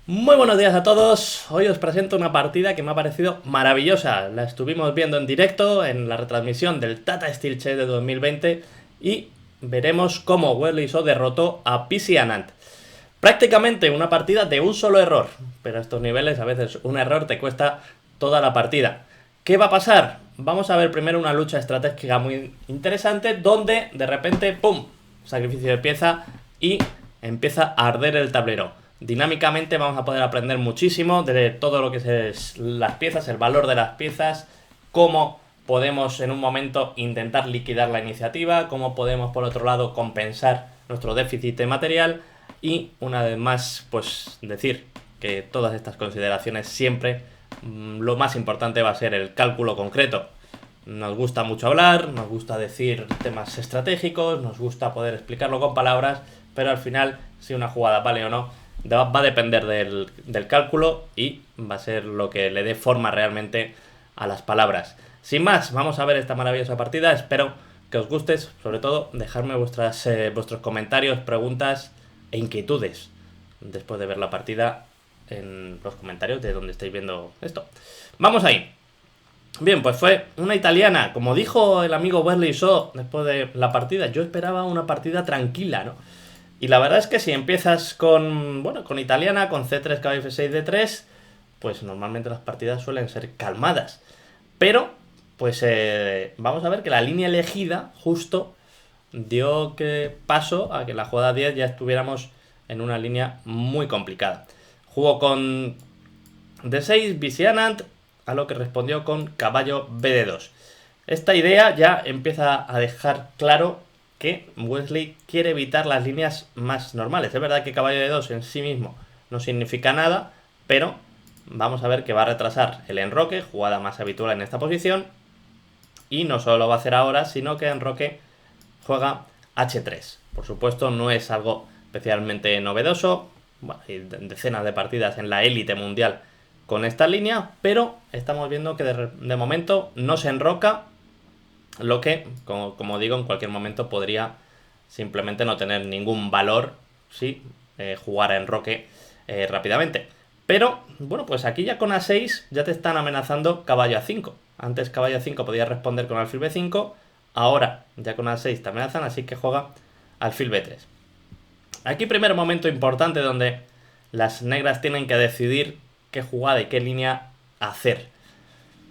Muy buenos días a todos, hoy os presento una partida que me ha parecido maravillosa. La estuvimos viendo en directo en la retransmisión del Tata Steel Chase de 2020 y veremos cómo Wesley So derrotó a PC Anand. Prácticamente una partida de un solo error, pero a estos niveles a veces un error te cuesta toda la partida. ¿Qué va a pasar? Vamos a ver primero una lucha estratégica muy interesante donde de repente, ¡pum!, sacrificio de pieza y empieza a arder el tablero. Dinámicamente vamos a poder aprender muchísimo de todo lo que es las piezas, el valor de las piezas, cómo podemos en un momento intentar liquidar la iniciativa, cómo podemos por otro lado compensar nuestro déficit de material y una vez más pues decir que todas estas consideraciones siempre lo más importante va a ser el cálculo concreto. Nos gusta mucho hablar, nos gusta decir temas estratégicos, nos gusta poder explicarlo con palabras, pero al final si una jugada vale o no va a depender del cálculo y va a ser lo que le dé forma realmente a las palabras. Sin más, vamos a ver esta maravillosa partida. Espero que os guste, sobre todo dejadme vuestros comentarios, preguntas e inquietudes después de ver la partida en los comentarios de donde estáis viendo esto. Vamos ahí. Bien, pues fue una italiana, como dijo el amigo Wesley So después de la partida. Yo esperaba una partida tranquila, ¿no? Y la verdad es que si empiezas con italiana, con C3, caballo F6, D3, pues normalmente las partidas suelen ser calmadas. Pero, pues vamos a ver que la línea elegida justo dio paso a que en la jugada 10 ya estuviéramos en una línea muy complicada. Jugó con D6, PC Anand, a lo que respondió con caballo BD2. Esta idea ya empieza a dejar claro que Wesley quiere evitar las líneas más normales. Es verdad que caballo de 2 en sí mismo no significa nada, pero vamos a ver que va a retrasar el enroque, jugada más habitual en esta posición, y no solo lo va a hacer ahora, sino que enroque juega H3. Por supuesto no es algo especialmente novedoso, bueno, hay decenas de partidas en la élite mundial con esta línea, pero estamos viendo que de momento no se enroca, lo que, como digo, en cualquier momento podría simplemente no tener ningún valor si jugara enroque rápidamente. Pero, bueno, pues aquí ya con A6 ya te están amenazando caballo A5. Antes caballo A5 podía responder con alfil B5, ahora ya con A6 te amenazan, así que juega alfil B3. Aquí primer momento importante donde las negras tienen que decidir qué jugada y qué línea hacer.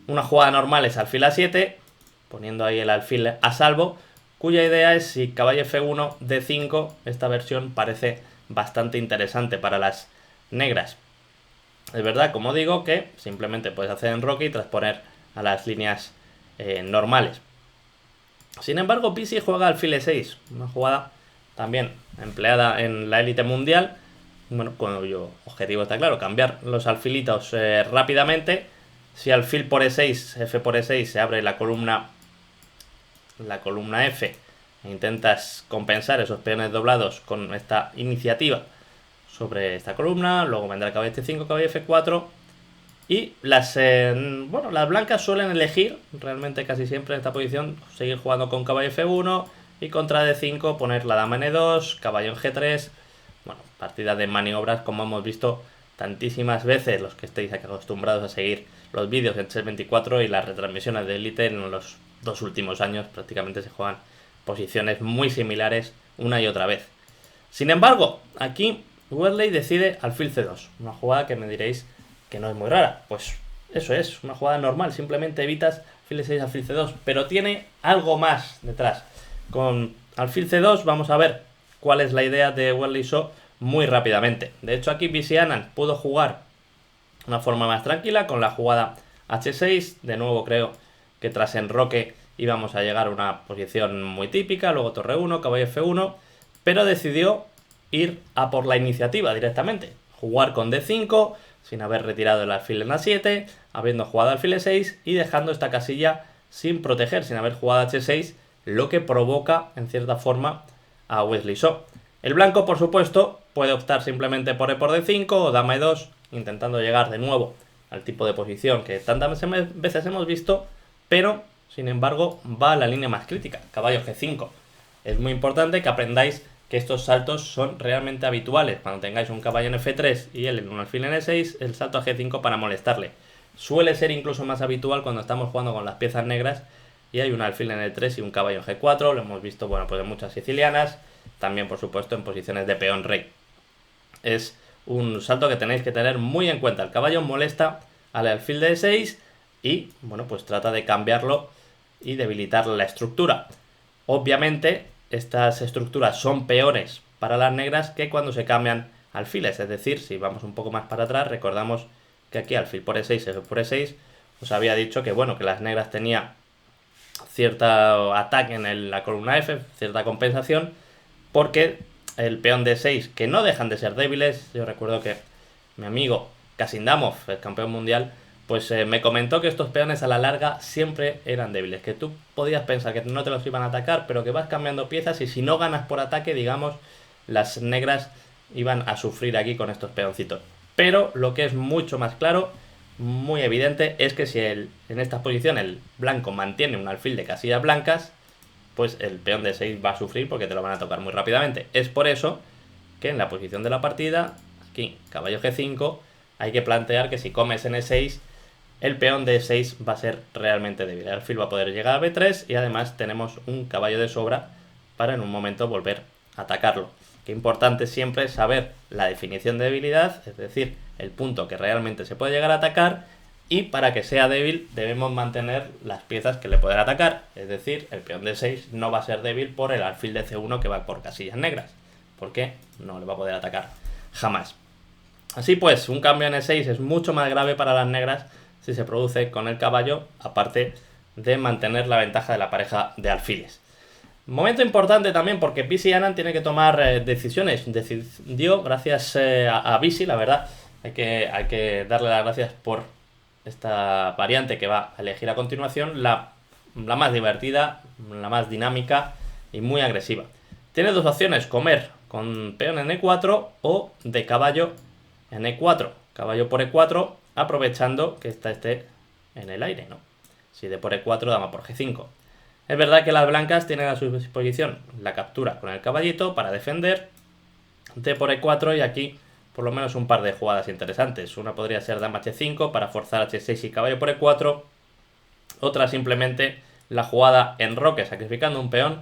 Una jugada normal es alfil A7, poniendo ahí el alfil a salvo, cuya idea es si caballo F1, D5, esta versión parece bastante interesante para las negras. Es verdad, como digo, que simplemente puedes hacer enroque y transponer a las líneas normales. Sin embargo, PC juega alfil E6, una jugada también empleada en la élite mundial, bueno, cuyo objetivo está claro, cambiar los alfilitos rápidamente. Si alfil por E6, F por E6 se abre la columna F e intentas compensar esos peones doblados con esta iniciativa sobre esta columna, luego vendrá caballo F5, caballo F4 y las blancas suelen elegir realmente casi siempre en esta posición seguir jugando con caballo F1 y contra D5 poner la dama N2, caballo en G3, bueno, partida de maniobras como hemos visto tantísimas veces los que estéis acostumbrados a seguir los vídeos en Chess24 y las retransmisiones de Elite en los 2 últimos años prácticamente se juegan posiciones muy similares una y otra vez. Sin embargo, aquí Wesley decide alfil C2, una jugada que me diréis que no es muy rara. Pues eso es, una jugada normal, simplemente evitas alfil E6, alfil C2, pero tiene algo más detrás. Con alfil C2 vamos a ver cuál es la idea de Wesley So muy rápidamente. De hecho aquí PC Anand pudo jugar de una forma más tranquila con la jugada H6, de nuevo creo que tras enroque íbamos a llegar a una posición muy típica, luego torre 1, caballo F1, pero decidió ir a por la iniciativa directamente, jugar con D5, sin haber retirado el alfil en A7, habiendo jugado alfil E6 y dejando esta casilla sin proteger, sin haber jugado H6, lo que provoca en cierta forma a Wesley So. El blanco, por supuesto, puede optar simplemente por E por D5 o dama E2, intentando llegar de nuevo al tipo de posición que tantas veces hemos visto, pero sin embargo va a la línea más crítica, caballo G5. Es muy importante que aprendáis que estos saltos son realmente habituales. Cuando tengáis un caballo en F3 y él en un alfil en E6, el salto a G5 para molestarle. Suele ser incluso más habitual cuando estamos jugando con las piezas negras y hay un alfil en E3 y un caballo en G4. Lo hemos visto, bueno, pues en muchas sicilianas. También, por supuesto, en posiciones de peón-rey. Es un salto que tenéis que tener muy en cuenta. El caballo molesta al alfil de E6 y, bueno, pues trata de cambiarlo y debilitar la estructura. Obviamente, estas estructuras son peores para las negras que cuando se cambian alfiles. Es decir, si vamos un poco más para atrás, recordamos que aquí alfil por E6, F por E6, os había dicho que, bueno, que las negras tenían cierto ataque en la columna F, cierta compensación, porque el peón de 6, que no dejan de ser débiles. Yo recuerdo que mi amigo Kasindamov, el campeón mundial, pues me comentó que estos peones a la larga siempre eran débiles, que tú podías pensar que no te los iban a atacar, pero que vas cambiando piezas y si no ganas por ataque, digamos, las negras iban a sufrir aquí con estos peoncitos. Pero lo que es mucho más claro, muy evidente, es que si en esta posición el blanco mantiene un alfil de casillas blancas, pues el peón de 6 va a sufrir porque te lo van a tocar muy rápidamente. Es por eso que en la posición de la partida, aquí, caballo G5, hay que plantear que si comes en E6, el peón de E6 va a ser realmente débil. El alfil va a poder llegar a B3 y además tenemos un caballo de sobra para en un momento volver a atacarlo. Qué importante siempre es saber la definición de debilidad, es decir, el punto que realmente se puede llegar a atacar, y para que sea débil debemos mantener las piezas que le pueden atacar, es decir, el peón de 6 no va a ser débil por el alfil de C1 que va por casillas negras, porque no le va a poder atacar jamás. Así pues, un cambio en E6 es mucho más grave para las negras si se produce con el caballo, aparte de mantener la ventaja de la pareja de alfiles. Momento importante también porque Bisi Anand tiene que tomar decisiones. Decidió, gracias a Bisi, la verdad, hay que darle las gracias por esta variante que va a elegir a continuación, la más divertida, la más dinámica y muy agresiva. Tiene dos opciones: comer con peón en E4 o de caballo en E4. Caballo por E4, aprovechando que esta esté en el aire, ¿no? Si de por E4, dama por G5. Es verdad que las blancas tienen a su disposición la captura con el caballito para defender, D por E4 y aquí por lo menos un par de jugadas interesantes. Una podría ser dama H5 para forzar H6 y caballo por E4. Otra simplemente la jugada en roque sacrificando un peón.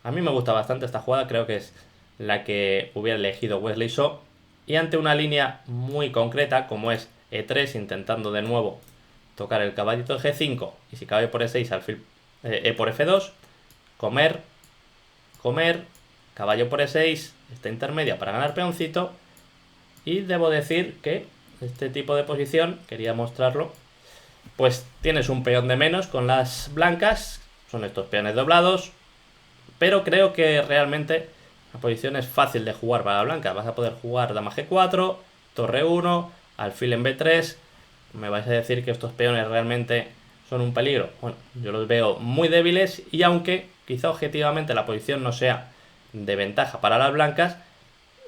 A mí me gusta bastante esta jugada, creo que es la que hubiera elegido Wesley So. Y ante una línea muy concreta como es E3 intentando de nuevo tocar el caballito de G5 y si caballo por E6 alfil E por F2, comer, caballo por E6, esta intermedia para ganar peoncito. Y debo decir que este tipo de posición, quería mostrarlo, pues tienes un peón de menos con las blancas, son estos peones doblados, pero creo que realmente la posición es fácil de jugar para la blanca. Vas a poder jugar dama G4, torre 1, alfil en B3. Me vais a decir que estos peones realmente son un peligro. Bueno, yo los veo muy débiles y aunque quizá objetivamente la posición no sea de ventaja para las blancas,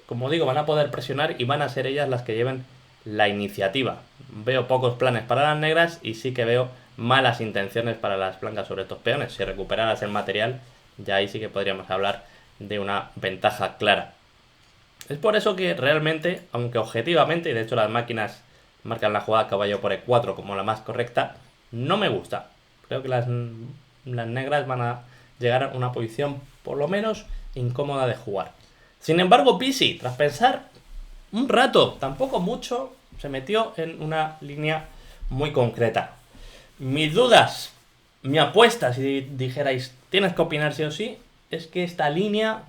como digo, van a poder presionar y van a ser ellas las que lleven la iniciativa. Veo pocos planes para las negras y sí que veo malas intenciones para las blancas sobre estos peones. Si recuperaras el material, ya ahí sí que podríamos hablar de una ventaja clara. Es por eso que realmente, aunque objetivamente, y de hecho las máquinas marcan la jugada caballo por E4 como la más correcta, no me gusta. Creo que las negras van a llegar a una posición por lo menos incómoda de jugar. Sin embargo, Bisi, tras pensar un rato, tampoco mucho, se metió en una línea muy concreta. Mis dudas, mi apuesta, si dijerais, tienes que opinar sí o sí, es que esta línea,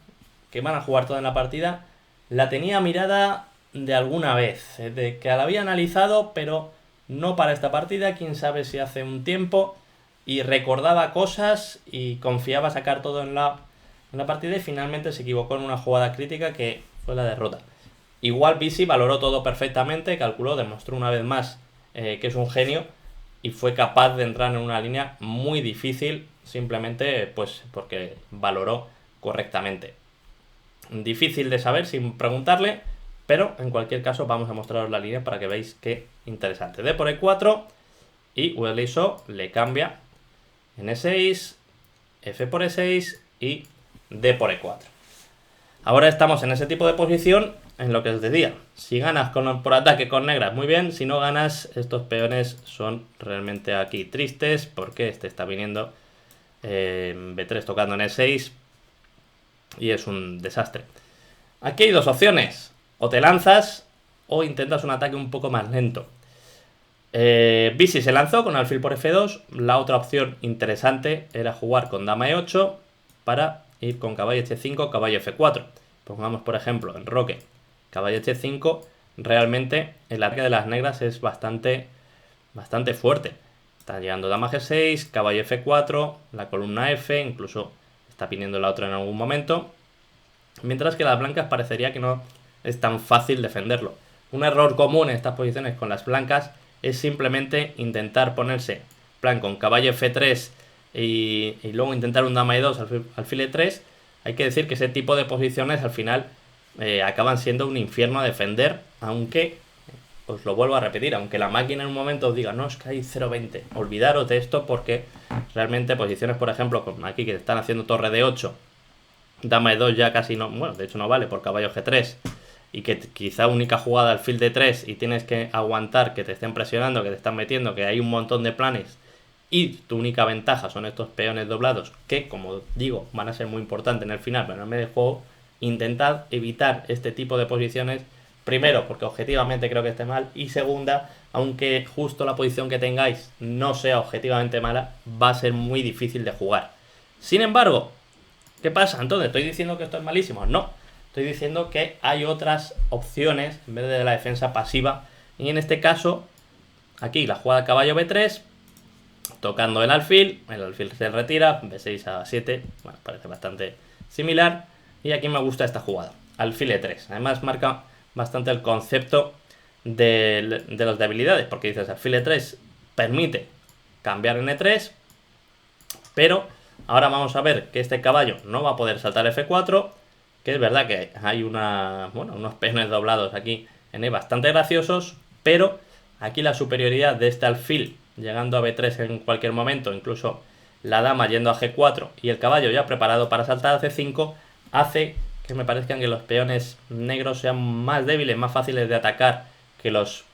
que van a jugar toda en la partida, la tenía mirada de alguna vez, de que la había analizado, pero no para esta partida, quién sabe si hace un tiempo, y recordaba cosas y confiaba sacar todo en la partida y finalmente se equivocó en una jugada crítica que fue la derrota. Igual Bisi valoró todo perfectamente, calculó, demostró una vez más que es un genio y fue capaz de entrar en una línea muy difícil simplemente pues porque valoró correctamente. Difícil de saber sin preguntarle, pero en cualquier caso vamos a mostraros la línea para que veáis qué interesante. D por E4 y Wesley So le cambia en E6, F por E6 y D por E4. Ahora estamos en ese tipo de posición en lo que os decía. Si ganas por ataque con negras, muy bien. Si no ganas, estos peones son realmente aquí tristes porque este está viniendo B3 tocando en E6 y es un desastre. Aquí hay dos opciones. O te lanzas o intentas un ataque un poco más lento. Bisi se lanzó con alfil por F2. La otra opción interesante era jugar con dama E8 para ir con caballo H5, caballo F4. Pongamos por ejemplo en roque caballo H5. Realmente el ataque de las negras es bastante fuerte. Está llegando dama G6, caballo F4, la columna F, incluso está viniendo la otra en algún momento. Mientras que las blancas parecería que no es tan fácil defenderlo. Un error común en estas posiciones con las blancas es simplemente intentar ponerse plan con caballo F3 y luego intentar un dama E2 alfil E3. Hay que decir que ese tipo de posiciones al final acaban siendo un infierno a defender, aunque, os lo vuelvo a repetir, aunque la máquina en un momento os diga, no, es que hay 0,20, olvidaros de esto porque realmente posiciones, por ejemplo, como aquí que están haciendo torre de 8, dama E2 ya casi no, bueno, de hecho no vale por caballo G3, y que quizá única jugada alfil de 3 y tienes que aguantar que te estén presionando, que te están metiendo, que hay un montón de planes y tu única ventaja son estos peones doblados que, como digo, van a ser muy importantes en el final, pero en el medio de juego. Intentad evitar este tipo de posiciones, primero porque objetivamente creo que esté mal, y segunda, aunque justo la posición que tengáis no sea objetivamente mala, va a ser muy difícil de jugar. Sin embargo, ¿qué pasa? Entonces, ¿estoy diciendo que esto es malísimo? No, estoy diciendo que hay otras opciones en vez de la defensa pasiva, y en este caso, aquí la jugada caballo B3, tocando el alfil se retira, B6 a 7, bueno, parece bastante similar, y aquí me gusta esta jugada, alfil E3, además marca bastante el concepto de las debilidades, porque dices alfil E3 permite cambiar en E3, pero ahora vamos a ver que este caballo no va a poder saltar F4, que es verdad que hay unos peones doblados aquí en E bastante graciosos, pero aquí la superioridad de este alfil llegando a B3 en cualquier momento, incluso la dama yendo a G4 y el caballo ya preparado para saltar a C5, hace que me parezcan que los peones negros sean más débiles, más fáciles de atacar que los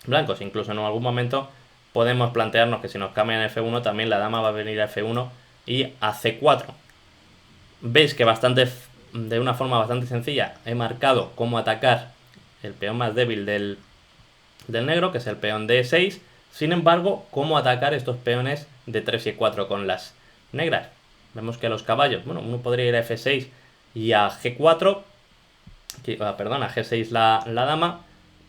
blancos. Incluso en algún momento podemos plantearnos que si nos cambian a F1 también la dama va a venir a F1 y a C4. Veis que de una forma bastante sencilla he marcado cómo atacar el peón más débil del negro, que es el peón de E6. Sin embargo, cómo atacar estos peones de 3 y 4 con las negras. Vemos que los caballos, uno podría ir a F6 y a G4, a G6 la dama,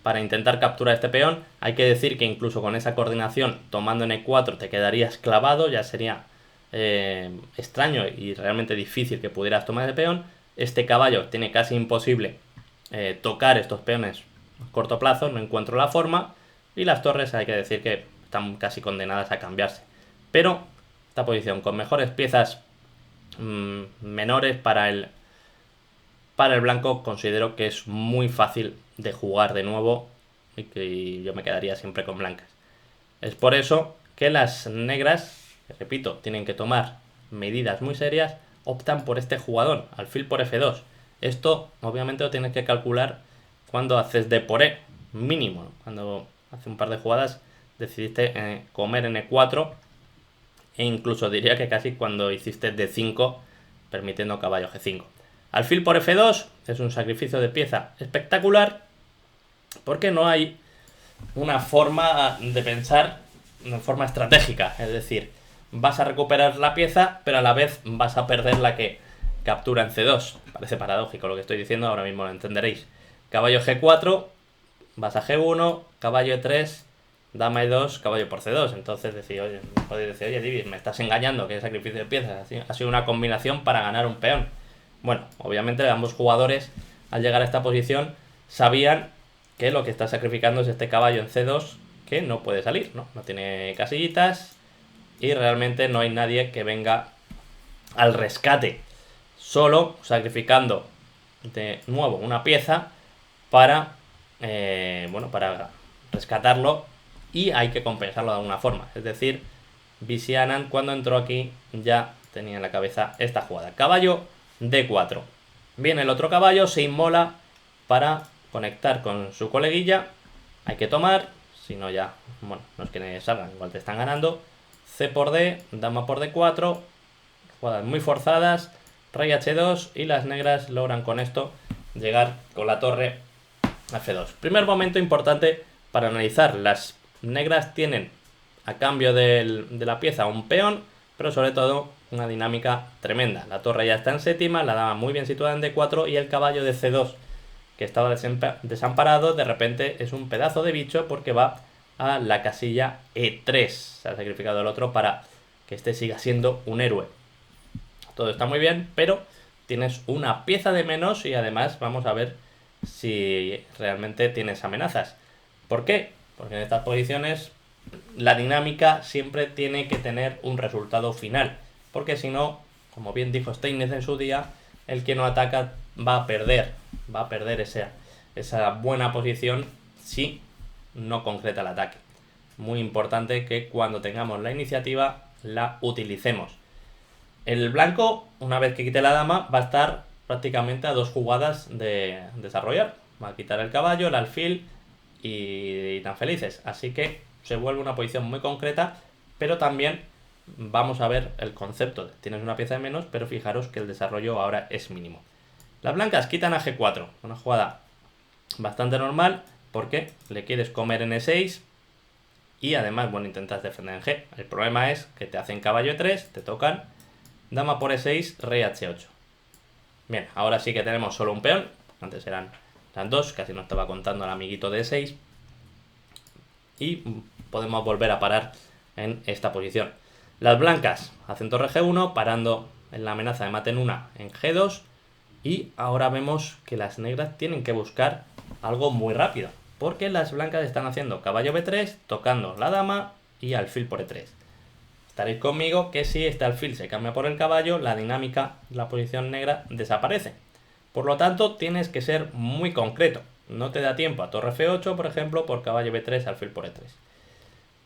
para intentar capturar este peón. Hay que decir que incluso con esa coordinación, tomando en E4, te quedarías clavado, ya sería extraño y realmente difícil que pudieras tomar ese peón. Este caballo tiene casi imposible tocar estos peones a corto plazo, no encuentro la forma, y las torres hay que decir que están casi condenadas a cambiarse. Pero esta posición con mejores piezas menores para el blanco considero que es muy fácil de jugar de nuevo y que yo me quedaría siempre con blancas. Es por eso que las negras, repito, tienen que tomar medidas muy serias, optan por este jugador, alfil por F2. Esto obviamente lo tienes que calcular cuando haces D por E, mínimo. Cuando hace un par de jugadas decidiste comer en E4, e incluso diría que casi cuando hiciste D5 permitiendo caballo G5. Alfil por F2 es un sacrificio de pieza espectacular porque no hay una forma de pensar de forma estratégica, es decir, vas a recuperar la pieza pero a la vez vas a perder la que captura en C2. Parece paradójico lo que estoy diciendo, ahora mismo lo entenderéis. Caballo G4, vas a G1, caballo E3, dama E2, caballo por C2. Entonces podéis decir, oye Divis, me estás engañando, que es sacrificio de piezas. Ha sido una combinación para ganar un peón. Bueno, obviamente ambos jugadores al llegar a esta posición sabían que lo que está sacrificando es este caballo en C2, que no puede salir, no tiene casillitas y realmente no hay nadie que venga al rescate, solo sacrificando de nuevo una pieza para rescatarlo, y hay que compensarlo de alguna forma. Es decir, Bisi Anand cuando entró aquí ya tenía en la cabeza esta jugada. Caballo D4. Viene el otro caballo, se inmola para conectar con su coleguilla. Hay que tomar, si no ya, bueno, no es que salgan, igual te están ganando. C por D, dama por D4, jugadas muy forzadas, rey H2 y las negras logran con esto llegar con la torre a F2. Primer momento importante para analizar, las negras tienen a cambio de la pieza un peón, pero sobre todo una dinámica tremenda. La torre ya está en séptima, la dama muy bien situada en D4 y el caballo de C2, que estaba desamparado, de repente es un pedazo de bicho porque va a la casilla E3. Se ha sacrificado el otro para que este siga siendo un héroe. Todo está muy bien, pero tienes una pieza de menos y además vamos a ver si realmente tienes amenazas. ¿Por qué? Porque en estas posiciones la dinámica siempre tiene que tener un resultado final, porque si no, como bien dijo Steinitz en su día, el que no ataca va a perder esa buena posición si no concreta el ataque. Muy importante que cuando tengamos la iniciativa la utilicemos. El blanco, una vez que quite la dama, va a estar prácticamente a 2 jugadas de desarrollar. Va a quitar el caballo, el alfil y tan felices. Así que se vuelve una posición muy concreta, pero también vamos a ver el concepto. Tienes una pieza de menos, pero fijaros que el desarrollo ahora es mínimo. Las blancas quitan a G4, una jugada bastante normal porque le quieres comer en E6 y además, bueno, intentas defender en G. El problema es que te hacen caballo E3, te tocan dama por E6, rey H8. Bien, ahora sí que tenemos solo un peón, antes eran 2, casi nos estaba contando el amiguito de E6 y podemos volver a parar en esta posición. Las blancas hacen torre G1, parando en la amenaza de mate en una en G2 y ahora vemos que las negras tienen que buscar algo muy rápido, porque las blancas están haciendo caballo B3, tocando la dama y alfil por E3. Estaréis conmigo que si este alfil se cambia por el caballo, la dinámica de la posición negra desaparece. Por lo tanto, tienes que ser muy concreto. No te da tiempo a torre F8, por ejemplo, por caballo B3, alfil por E3.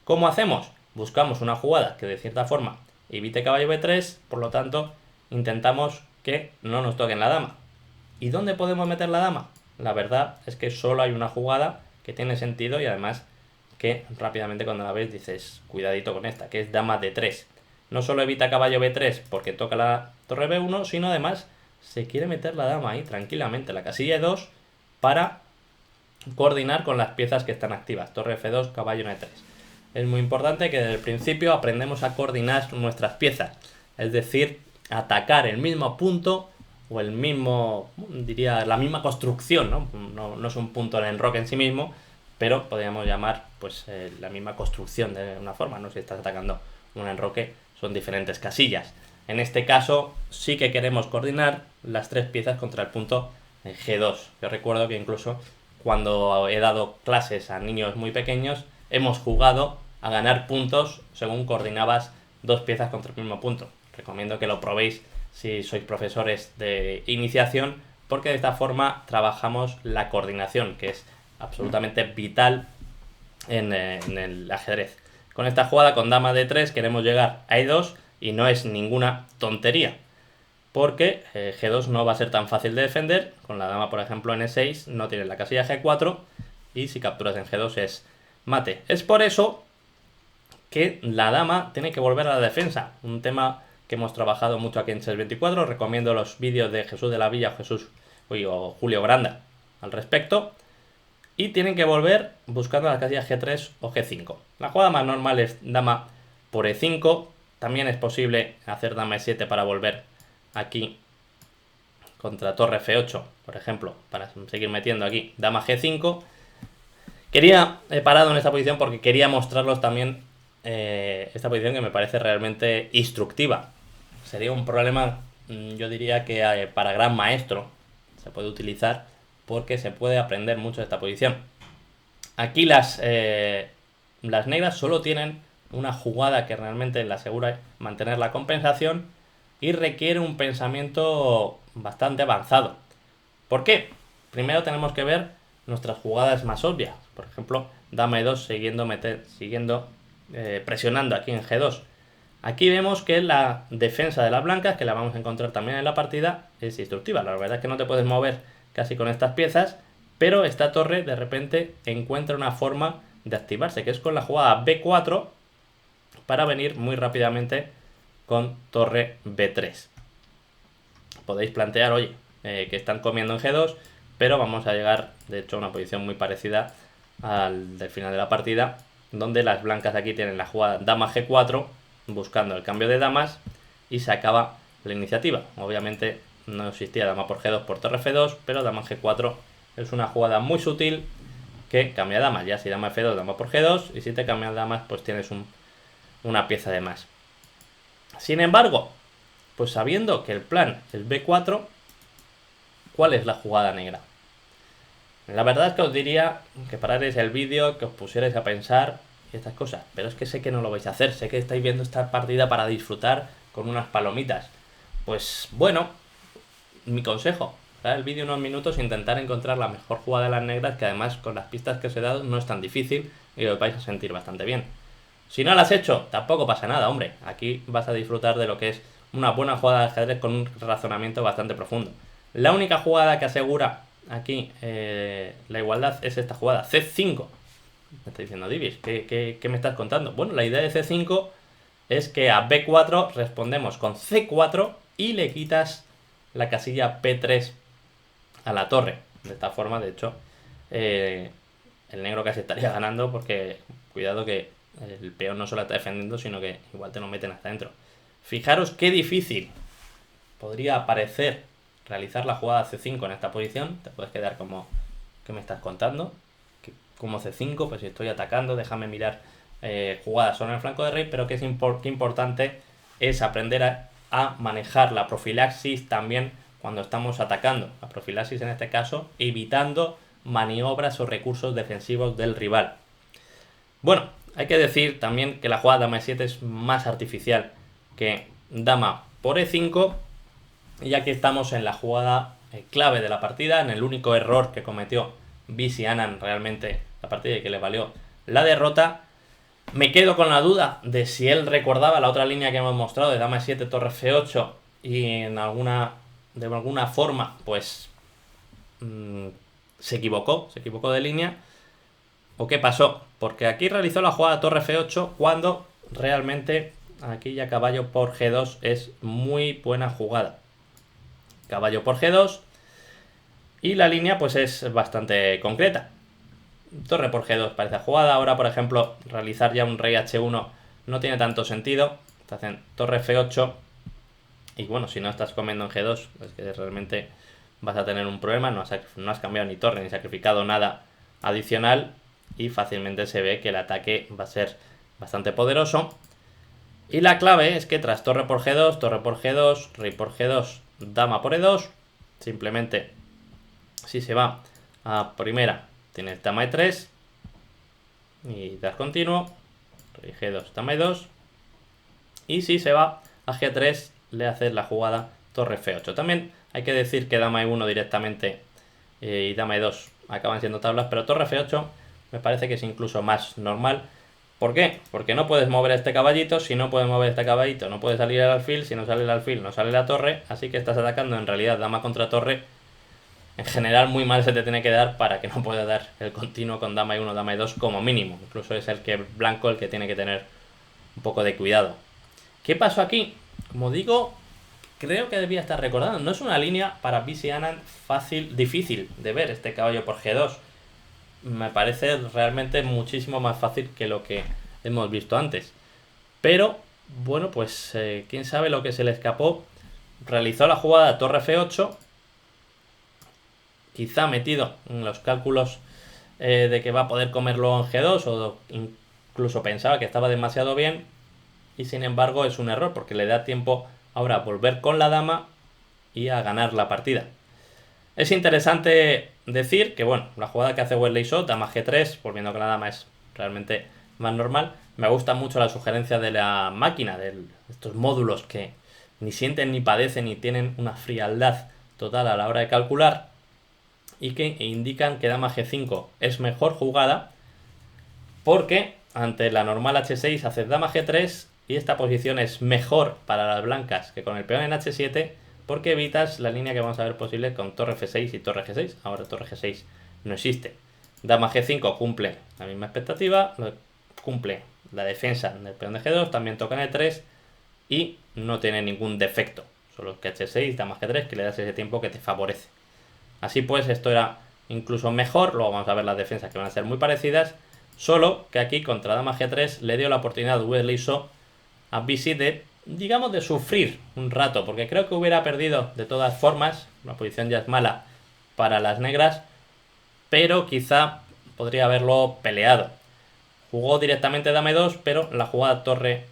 ¿Cómo hacemos? Buscamos una jugada que de cierta forma evite caballo B3, por lo tanto, intentamos que no nos toquen la dama. ¿Y dónde podemos meter la dama? La verdad es que solo hay una jugada que tiene sentido y además que rápidamente cuando la ves dices, cuidadito con esta, que es dama D3. No solo evita caballo B3 porque toca la torre B1, sino además se quiere meter la dama ahí tranquilamente, la casilla E2, para coordinar con las piezas que están activas, torre F2, caballo en E3. Es muy importante que desde el principio aprendemos a coordinar nuestras piezas, es decir, atacar el mismo punto o el mismo, diría, la misma construcción, ¿no? No es un punto en enroque en sí mismo, pero podríamos llamar pues la misma construcción de una forma, ¿no? Si estás atacando un enroque, son diferentes casillas. En este caso sí que queremos coordinar las 3 piezas contra el punto en G2. Yo recuerdo que incluso cuando he dado clases a niños muy pequeños, hemos jugado a ganar puntos según coordinabas 2 piezas contra el mismo punto. Recomiendo que lo probéis si sois profesores de iniciación, porque de esta forma trabajamos la coordinación, que es absolutamente vital en el ajedrez. Con esta jugada con dama D3 queremos llegar a E2 y no es ninguna tontería, porque G2 no va a ser tan fácil de defender. Con la dama, por ejemplo, en E6 no tienes la casilla G4 y si capturas en G2 es mate. Es por eso que la dama tiene que volver a la defensa, un tema que hemos trabajado mucho aquí en Chess24. Recomiendo los vídeos de Jesús de la Villa o Julio Granda al respecto. Y tienen que volver buscando las casillas G3 o G5. La jugada más normal es dama por E5. También es posible hacer dama E7 para volver aquí contra torre F8, por ejemplo, para seguir metiendo aquí dama G5. He parado en esta posición porque quería mostrarlos también esta posición que me parece realmente instructiva. Sería un problema, yo diría que para gran maestro se puede utilizar, porque se puede aprender mucho de esta posición. Aquí las negras solo tienen una jugada que realmente le asegura mantener la compensación y requiere un pensamiento bastante avanzado. ¿Por qué? Primero tenemos que ver nuestras jugadas más obvias. Por ejemplo, dama E2 siguiendo presionando aquí en G2. Aquí vemos que la defensa de las blancas, que la vamos a encontrar también en la partida, es instructiva. La verdad es que no te puedes mover casi con estas piezas, pero esta torre de repente encuentra una forma de activarse, que es con la jugada B4 para venir muy rápidamente con torre B3. Podéis plantear, oye, que están comiendo en G2, pero vamos a llegar, de hecho, a una posición muy parecida al del final de la partida, donde las blancas aquí tienen la jugada dama G4, buscando el cambio de damas, y se acaba la iniciativa. Obviamente no existía dama por G2 por torre F2, pero dama G4 es una jugada muy sutil que cambia damas. Ya si dama F2, dama por G2, y si te cambian damas, pues tienes una pieza de más. Sin embargo, pues sabiendo que el plan es B4, ¿cuál es la jugada negra? La verdad es que os diría que pararais el vídeo, que os pusierais a pensar y estas cosas, pero es que sé que no lo vais a hacer, sé que estáis viendo esta partida para disfrutar con unas palomitas. Pues bueno, mi consejo, para el vídeo unos minutos, intentar encontrar la mejor jugada de las negras, que además con las pistas que os he dado no es tan difícil y os vais a sentir bastante bien. Si no lo has hecho, tampoco pasa nada, hombre, aquí vas a disfrutar de lo que es una buena jugada de ajedrez con un razonamiento bastante profundo. La única jugada que asegura aquí la igualdad es esta jugada, C5. Me está diciendo Divis, ¿qué me estás contando? Bueno, la idea de C5 es que a B4 respondemos con C4 y le quitas la casilla P3 a la torre. De esta forma, de hecho, el negro casi estaría ganando, porque cuidado que el peón no solo está defendiendo, sino que igual te lo meten hasta dentro. Fijaros qué difícil podría parecer realizar la jugada C5 en esta posición. Te puedes quedar como, ¿qué me estás contando? Como C5, pues si estoy atacando, déjame mirar jugadas sobre el flanco de rey, pero que importante es aprender a manejar la profilaxis también cuando estamos atacando. La profilaxis en este caso, evitando maniobras o recursos defensivos del rival. Bueno, hay que decir también que la jugada dama E7 es más artificial que dama por E5, y aquí estamos en la jugada clave de la partida, en el único error que cometió BC Anand realmente la partida y que le valió la derrota. Me quedo con la duda de si él recordaba la otra línea que hemos mostrado de dama E7, torre F8, y de alguna forma pues se equivocó de línea, o qué pasó, porque aquí realizó la jugada torre F8 cuando realmente aquí ya caballo por G2 es muy buena jugada. Caballo por G2 y la línea pues es bastante concreta. Torre por G2 parece jugada. Ahora, por ejemplo, realizar ya un rey H1 no tiene tanto sentido. Te hacen torre F8 y bueno, si no estás comiendo en G2, es que realmente vas a tener un problema. No has cambiado ni torre ni sacrificado nada adicional y fácilmente se ve que el ataque va a ser bastante poderoso. Y la clave es que tras torre por G2, rey por G2, dama por E2, simplemente si se va a primera tienes dama E3 y das continuo, rey G2, dama E2, y si se va a G3 le haces la jugada torre F8. También hay que decir que dama E1 directamente y dama E2 acaban siendo tablas, pero torre F8 me parece que es incluso más normal. ¿Por qué? Porque no puedes mover este caballito. Si no puedes mover este caballito, no puede salir el alfil. Si no sale el alfil, no sale la torre. Así que estás atacando en realidad dama contra torre. En general muy mal se te tiene que dar para que no pueda dar el continuo con dama E1, dama E2 como mínimo. Incluso es el blanco el que tiene que tener un poco de cuidado. ¿Qué pasó aquí? Como digo, creo que debía estar recordando. No es una línea para BC Anand difícil de ver este caballo por G2. Me parece realmente muchísimo más fácil que lo que hemos visto antes. Pero, bueno, pues quién sabe lo que se le escapó. Realizó la jugada torre F8. Quizá metido en los cálculos de que va a poder comerlo en G2, o incluso pensaba que estaba demasiado bien. Y sin embargo es un error, porque le da tiempo ahora a volver con la dama y a ganar la partida. Es interesante decir que, bueno, la jugada que hace Wesley So, dama G3, volviendo con la dama, es realmente más normal. Me gusta mucho la sugerencia de la máquina, de estos módulos que ni sienten ni padecen y tienen una frialdad total a la hora de calcular, y que indican que dama G5 es mejor jugada porque ante la normal H6 haces dama G3 y esta posición es mejor para las blancas que con el peón en h7 porque evitas la línea que vamos a ver posible con torre f6 y torre g6. Ahora torre g6 no existe. Dama g5 cumple la misma expectativa, cumple la defensa del peón de g2, también toca en e3 y no tiene ningún defecto. Solo que h6, dama g3, que le das ese tiempo que te favorece. Así pues, esto era incluso mejor. Luego vamos a ver las defensas que van a ser muy parecidas. Solo que aquí contra dama g3 le dio la oportunidad Wesley So a BC de, digamos, de sufrir un rato, porque creo que hubiera perdido de todas formas. La posición ya es mala para las negras, pero quizá podría haberlo peleado. Jugó directamente dama e2, pero la jugada torre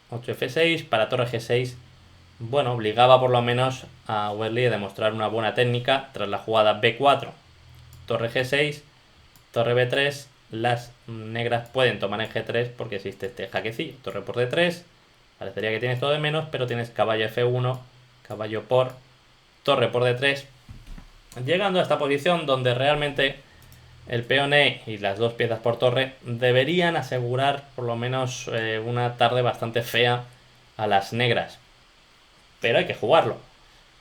8f6 para torre g6, bueno, obligaba por lo menos a Wesley a demostrar una buena técnica tras la jugada b4, torre g6, torre b3. Las negras pueden tomar en g3 porque existe este jaquecillo, torre por d3, parecería que tienes todo de menos, pero tienes caballo f1, caballo por, torre por d3, llegando a esta posición donde realmente el peón E y las dos piezas por torre deberían asegurar por lo menos una tarde bastante fea a las negras. Pero hay que jugarlo.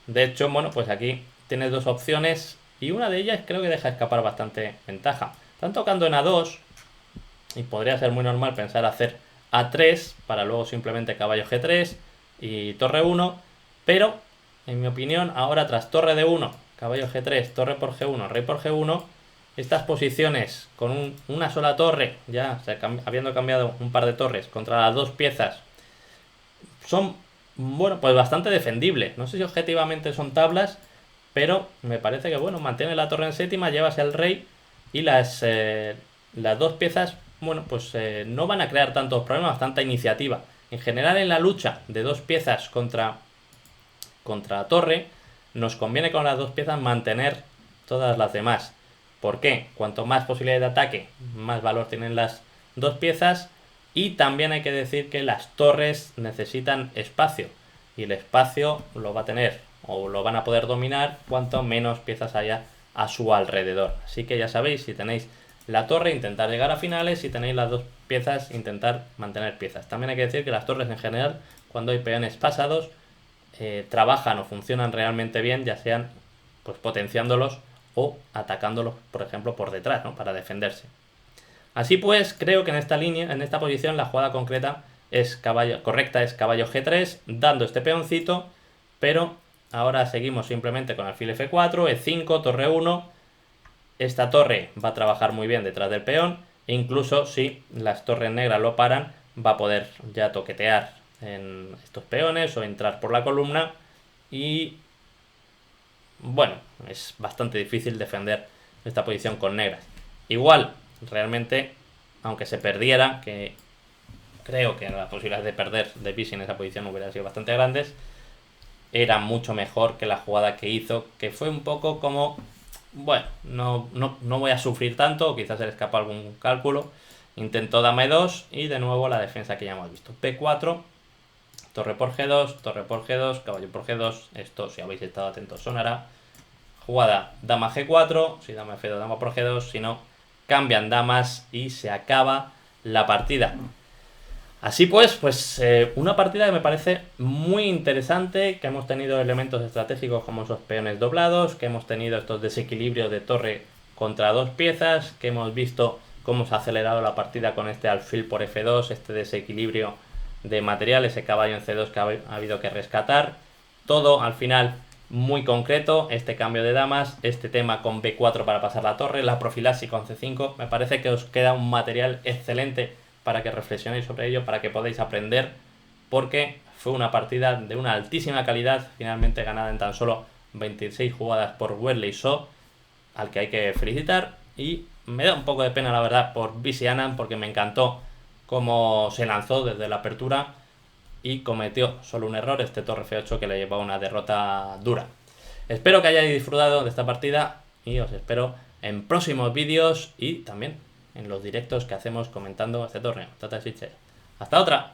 De hecho, bueno, pues aquí tienes dos opciones y una de ellas creo que deja escapar bastante ventaja. Están tocando en A2 y podría ser muy normal pensar hacer A3 para luego simplemente caballo G3 y torre 1, pero en mi opinión ahora tras torre D1, caballo G3, torre por G1, rey por G1, estas posiciones con una sola torre, ya habiendo cambiado un par de torres contra las dos piezas, son, bueno, pues bastante defendibles. No sé si objetivamente son tablas, pero me parece que, bueno, mantiene la torre en séptima, llevas el rey y las dos piezas, bueno, pues no van a crear tantos problemas, tanta iniciativa. En general en la lucha de dos piezas contra torre, nos conviene con las dos piezas mantener todas las demás. ¿Por qué? Cuanto más posibilidades de ataque, más valor tienen las dos piezas. Y también hay que decir que las torres necesitan espacio. Y el espacio lo va a tener o lo van a poder dominar cuanto menos piezas haya a su alrededor. Así que ya sabéis, si tenéis la torre, intentar llegar a finales. Si tenéis las dos piezas, intentar mantener piezas. También hay que decir que las torres en general, cuando hay peones pasados, trabajan o funcionan realmente bien, ya sean pues potenciándolos o atacándolos, por ejemplo, por detrás, ¿no? Para defenderse. Así pues, creo que en esta línea, en esta posición, la jugada concreta es correcta es caballo G3, dando este peoncito, pero ahora seguimos simplemente con alfil F4, E5, torre 1. Esta torre va a trabajar muy bien detrás del peón, e incluso si las torres negras lo paran, va a poder ya toquetear en estos peones o entrar por la columna y, bueno, es bastante difícil defender esta posición con negras. Igual, realmente, aunque se perdiera, que creo que las posibilidades de perder de Pisi en esa posición hubieran sido bastante grandes, era mucho mejor que la jugada que hizo, que fue un poco como, bueno, no voy a sufrir tanto, o quizás se le escapa algún cálculo. Intentó dama e2 y de nuevo la defensa que ya hemos visto. P4, torre por G2, torre por G2, caballo por G2. Esto, si habéis estado atentos, sonará. Jugada dama G4, si dama F2, dama por G2, si no, cambian damas y se acaba la partida. Así pues, una partida que me parece muy interesante, que hemos tenido elementos estratégicos como esos peones doblados, que hemos tenido estos desequilibrios de torre contra dos piezas, que hemos visto cómo se ha acelerado la partida con este alfil por F2, este desequilibrio de material, ese caballo en C2 que ha habido que rescatar. Todo al final muy concreto, este cambio de damas, este tema con B4 para pasar la torre, la profilaxis con C5, me parece que os queda un material excelente para que reflexionéis sobre ello, para que podáis aprender, porque fue una partida de una altísima calidad, finalmente ganada en tan solo 26 jugadas por Wesley So, al que hay que felicitar, y me da un poco de pena la verdad por BC Anand, porque me encantó cómo se lanzó desde la apertura y cometió solo un error, este torre F8, que le llevó a una derrota dura. Espero que hayáis disfrutado de esta partida y os espero en próximos vídeos y también en los directos que hacemos comentando este torneo. Tata Steel Chess. ¡Hasta otra!